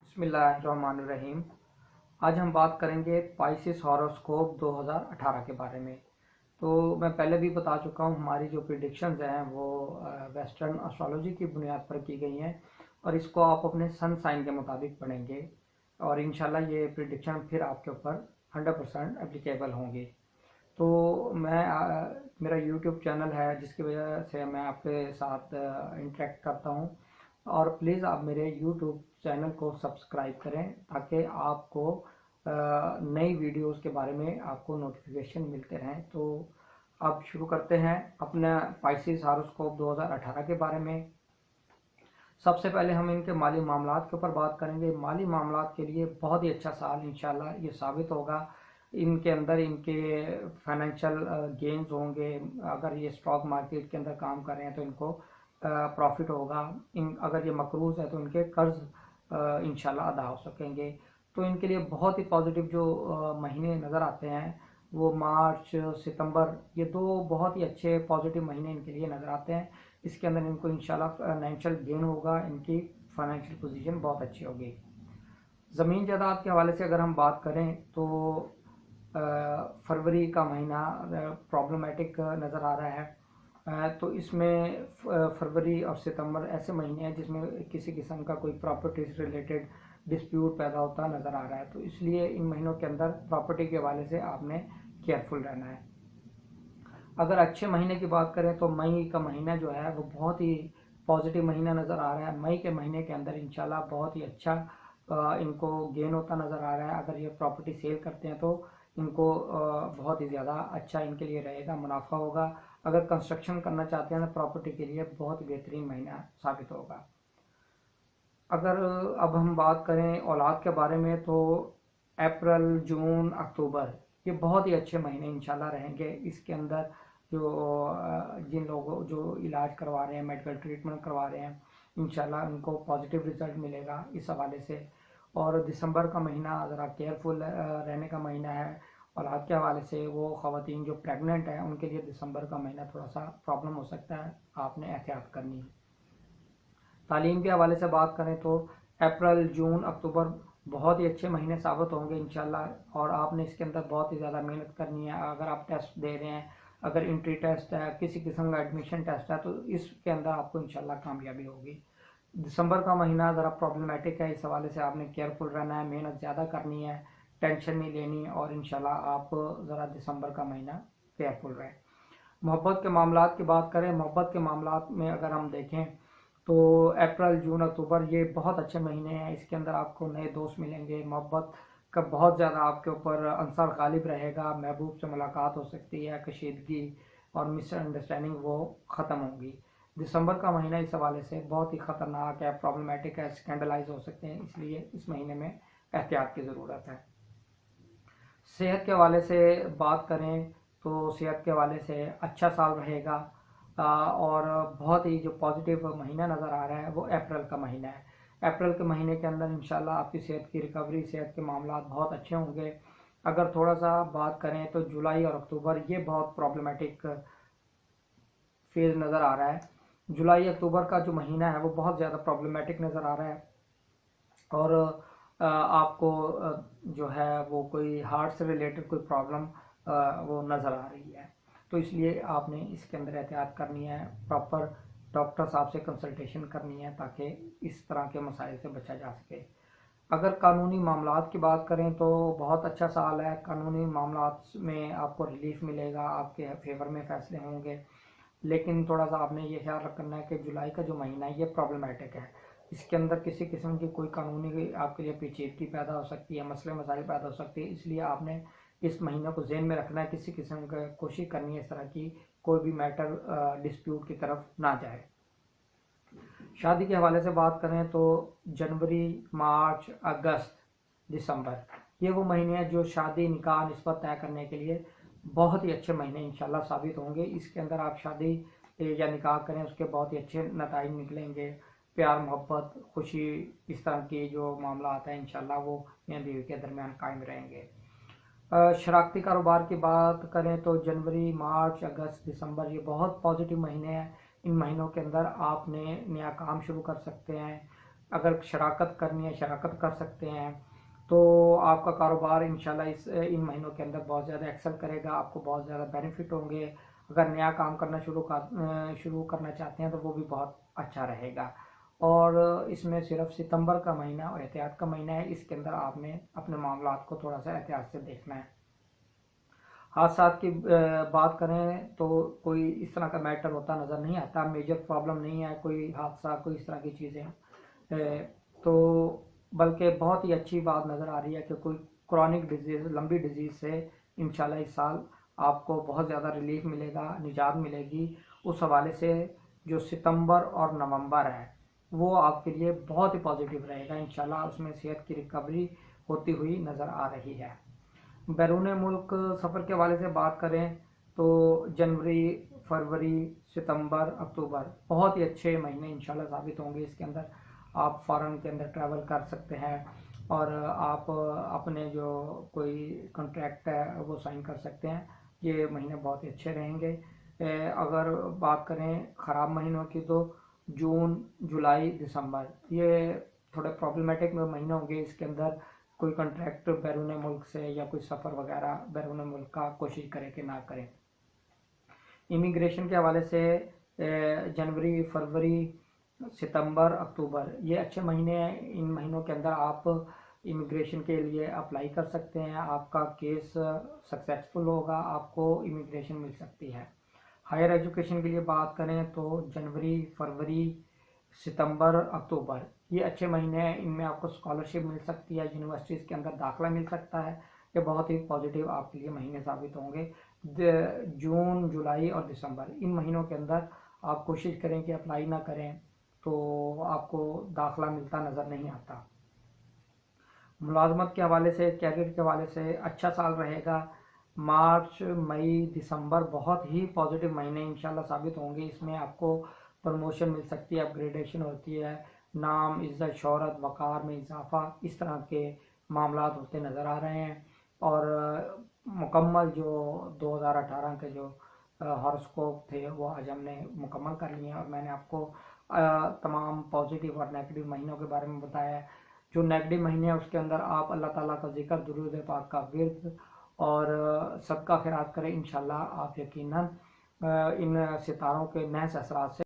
बिस्मिल्लाहिर्रहमानिर्रहीम। आज हम बात करेंगे पाइसेस हॉरोस्कोप 2018 के बारे में। तो मैं पहले भी बता चुका हूँ, हमारी जो प्रिडिक्शंस हैं वो वेस्टर्न एस्ट्रोलॉजी की बुनियाद पर की गई हैं और इसको आप अपने सन साइन के मुताबिक पढ़ेंगे और इंशाल्लाह ये प्रिडिक्शन फिर आपके ऊपर 100% एप्लीकेबल होंगी। तो मेरा यूट्यूब चैनल है जिसकी वजह से मैं आपके साथ इंटरेक्ट करता हूँ और प्लीज़ आप मेरे यूट्यूब चैनल को सब्सक्राइब करें ताकि आपको नई वीडियोस के बारे में आपको नोटिफिकेशन मिलते रहें। तो अब शुरू करते हैं अपना पाइसेस हॉरोस्कोप 2018 के बारे में। सबसे पहले हम इनके माली मामलात के ऊपर बात करेंगे। माली मामलात के लिए बहुत ही अच्छा साल इंशाल्लाह ये साबित होगा। इनके अंदर इनके फाइनेंशियल गेन्स होंगे। अगर ये स्टॉक मार्केट के अंदर काम कर रहे हैं तो इनको प्रॉफिट होगा। अगर ये मकरूज है तो इनके कर्ज इंशाल्लाह अदा हो सकेंगे। तो इनके लिए बहुत ही पॉजिटिव जो महीने नज़र आते हैं वो मार्च सितंबर, ये दो बहुत ही अच्छे पॉजिटिव महीने इनके लिए नज़र आते हैं। इसके अंदर इनको इंशाल्लाह फाइनेंशियल गेन होगा, इनकी फाइनेंशियल पोजीशन बहुत अच्छी होगी। ज़मीन जायदाद के हवाले से अगर हम बात करें तो फरवरी का महीना प्रॉब्लमेटिक नज़र आ रहा है। तो इसमें फरवरी और सितंबर ऐसे महीने हैं जिसमें किसी किस्म का कोई प्रॉपर्टी से रिलेटेड डिस्प्यूट पैदा होता नज़र आ रहा है। तो इसलिए इन महीनों के अंदर प्रॉपर्टी के हवाले से आपने केयरफुल रहना है। अगर अच्छे महीने की बात करें तो मई का महीना जो है वो बहुत ही पॉजिटिव महीना नज़र आ रहा है। मई के महीने के अंदर इंशाल्लाह बहुत ही अच्छा इनको गेन होता नज़र आ रहा है। अगर ये प्रॉपर्टी सेल करते हैं तो इनको बहुत ही ज़्यादा अच्छा इनके लिए रहेगा, मुनाफा होगा। अगर कंस्ट्रक्शन करना चाहते हैं तो प्रॉपर्टी के लिए बहुत बेहतरीन महीना साबित होगा। अगर अब हम बात करें औलाद के बारे में तो अप्रैल, जून, अक्टूबर ये बहुत ही अच्छे महीने इंशाल्लाह रहेंगे। इसके अंदर जो जिन लोगों जो इलाज करवा रहे हैं, मेडिकल ट्रीटमेंट करवा रहे हैं, इंशाल्लाह उनको पॉजिटिव रिजल्ट मिलेगा इस हवाले से। और दिसंबर का महीना ज़रा केयरफुल रहने का महीना है औलाद के हवाले से। वो ख़वातीन जो प्रेग्नेंट हैं उनके लिए दिसंबर का महीना थोड़ा सा प्रॉब्लम हो सकता है, आपने एहतियात करनी है। तालीम के हवाले से बात करें तो अप्रैल, जून, अक्टूबर बहुत ही अच्छे महीने साबित होंगे इंशाल्लाह और आपने इसके अंदर बहुत ही ज़्यादा मेहनत करनी है। अगर आप टेस्ट दे रहे हैं, अगर एंट्री टेस्ट है, किसी किस्म का एडमिशन टेस्ट है, तो इसके अंदर आपको इंशाल्लाह कामयाबी होगी। दिसंबर का महीना ज़रा प्रॉब्लमेटिक है, इस हवाले से आपने केयरफुल रहना है, मेहनत ज़्यादा करनी है, टेंशन नहीं लेनी और इंशाल्लाह आप ज़रा दिसंबर का महीना केयरफुल रहें। मोहब्बत के मामलात की बात करें, मोहब्बत के मामलात में अगर हम देखें तो अप्रैल, जून, अक्टूबर ये बहुत अच्छे महीने हैं। इसके अंदर आपको नए दोस्त मिलेंगे, मोहब्बत का बहुत ज़्यादा आपके ऊपर अंसार गालिब रहेगा, महबूब से मुलाकात हो सकती है, कशीदगी और मिसअंडरस्टैंडिंग वो ख़त्म होगी। दिसंबर का महीना इस हवाले से बहुत ही ख़तरनाक है, प्रॉब्लमेटिक है, स्कैंडलाइज हो सकते हैं, इसलिए इस महीने में एहतियात की ज़रूरत है। सेहत के हवाले से बात करें तो सेहत के हवाले से अच्छा साल रहेगा और बहुत ही जो पॉजिटिव महीना नज़र आ रहा है वो अप्रैल का महीना है। अप्रैल के महीने के अंदर इंशाल्लाह आपकी सेहत की रिकवरी, सेहत के मामलात बहुत अच्छे होंगे। अगर थोड़ा सा बात करें तो जुलाई और अक्टूबर ये बहुत प्रॉब्लमेटिक फेज़ नज़र आ रहा है। जुलाई अक्टूबर का जो महीना है वो बहुत ज़्यादा प्रॉब्लमेटिक नज़र आ रहा है और आपको जो है वो कोई हार्ट से रिलेटेड कोई प्रॉब्लम वो नज़र आ रही है। तो इसलिए आपने इसके अंदर एहतियात करनी है, प्रॉपर डॉक्टर साहब से कंसल्टेशन करनी है ताकि इस तरह के मसाइल से बचा जा सके। अगर कानूनी मामलात की बात करें तो बहुत अच्छा साल है। कानूनी मामलात में आपको रिलीफ मिलेगा, आपके फेवर में फ़ैसले होंगे, लेकिन थोड़ा सा आपने ये ख्याल रखना है कि जुलाई का जो महीना है ये प्रॉब्लमेटिक है। इसके अंदर किसी किस्म की कोई कानूनी आपके लिए पेचीदगी पैदा हो सकती है, मसले मसाइल पैदा हो सकती है, इसलिए आपने इस महीने को ज़हन में रखना है, किसी किस्म का कोशिश करनी है इस तरह की कोई भी मैटर डिस्प्यूट की तरफ ना जाए। शादी के हवाले से बात करें तो जनवरी, मार्च, अगस्त, दिसंबर ये वो महीने हैं जो शादी, निकाह, निस्बत तय करने के लिए बहुत ही अच्छे महीने इंशाल्लाह साबित होंगे। इसके अंदर आप शादी या निकाह करें उसके बहुत ही अच्छे नताइज निकलेंगे। प्यार, मोहब्बत, खुशी, इस तरह की जो मामला आता है इंशाल्लाह वो मियां बीवी के दरमियान कायम रहेंगे। शराकती कारोबार की बात करें तो जनवरी, मार्च, अगस्त, दिसंबर ये बहुत पॉजिटिव महीने हैं। इन महीनों के अंदर आपने नया काम शुरू कर सकते हैं, अगर शराकत करनी है शराकत कर सकते हैं। तो आपका कारोबार इंशाल्लाह इन महीनों के अंदर बहुत ज़्यादा एक्सेल करेगा, आपको बहुत ज़्यादा बेनिफिट होंगे। अगर नया काम करना शुरू करना चाहते हैं तो वो भी बहुत अच्छा रहेगा। और इसमें सिर्फ सितंबर का महीना और एहतियात का महीना है, इसके अंदर आपने अपने मामलात को थोड़ा सा एहतियात से देखना है। हादसात की बात करें तो कोई इस तरह का मैटर होता नज़र नहीं आता, मेजर प्रॉब्लम नहीं है, कोई हादसा कोई इस तरह की चीज़ें। तो बल्कि बहुत ही अच्छी बात नज़र आ रही है कि कोई क्रॉनिक डिजीज़ लंबी डिजीज़ से इंशाल्लाह इस साल आपको बहुत ज़्यादा रिलीफ मिलेगा, निजात मिलेगी। उस हवाले से जो सितंबर और नवंबर है वो आपके लिए बहुत ही पॉजिटिव रहेगा इंशाल्लाह, उसमें सेहत की रिकवरी होती हुई नज़र आ रही है। बैरून मुल्क सफ़र के हवाले से बात करें तो जनवरी, फरवरी, सितंबर, अक्टूबर बहुत ही अच्छे महीने इंशाल्लाह साबित होंगे। इसके अंदर आप फ़ॉरेन के अंदर ट्रैवल कर सकते हैं और आप अपने जो कोई कॉन्ट्रैक्ट है वो साइन कर सकते हैं। ये महीने बहुत ही अच्छे रहेंगे। अगर बात करें ख़राब महीनों की तो जून, जुलाई, दिसंबर ये थोड़े प्रॉब्लमेटिक महीने होंगे। इसके अंदर कोई कॉन्ट्रैक्ट बैरून मुल्क से या कोई सफ़र वगैरह बैरून मुल्क का कोशिश करें कि ना करें। इमिग्रेशन के हवाले से जनवरी, फरवरी, सितंबर, अक्टूबर ये अच्छे महीने हैं। इन महीनों के अंदर आप इमिग्रेशन के लिए अप्लाई कर सकते हैं, आपका केस सक्सेसफुल होगा, आपको इमिग्रेशन मिल सकती है। हायर एजुकेशन के लिए बात करें तो जनवरी, फरवरी, सितंबर, अक्टूबर ये अच्छे महीने हैं। इनमें आपको स्कॉलरशिप मिल सकती है, यूनिवर्सिटीज़ के अंदर दाखिला मिल सकता है। ये बहुत ही पॉजिटिव आपके लिए महीने साबित होंगे। जून, जुलाई और दिसंबर इन महीनों के अंदर आप कोशिश करें कि अप्लाई ना करें तो आपको दाखिला मिलता नज़र नहीं आता। मुलाजमत के हवाले से, कैरियर के हवाले से अच्छा साल रहेगा। मार्च, मई, दिसंबर बहुत ही पॉजिटिव महीने इंशाल्लाह साबित होंगे। इसमें आपको प्रमोशन मिल सकती है, अपग्रेडेशन होती है, नाम, इज़्ज़त, शोहरत, वक़ार में इजाफा, इस तरह के मामलात होते नज़र आ रहे हैं। और मुकम्मल जो 2018 के जो हॉरोस्कोप थे वो आज हमने मुकम्मल कर लिए हैं और मैंने आपको तमाम पॉजिटिव और नेगेटिव महीनों के बारे में बताया है। जो नेगेटिव महीने हैं उसके अंदर आप अल्लाह ताला का जिक्र, दुरूद पाक का विर्द और सदका खैरात करें। इंशाल्लाह आप यकीनन इन सितारों के महज असरात से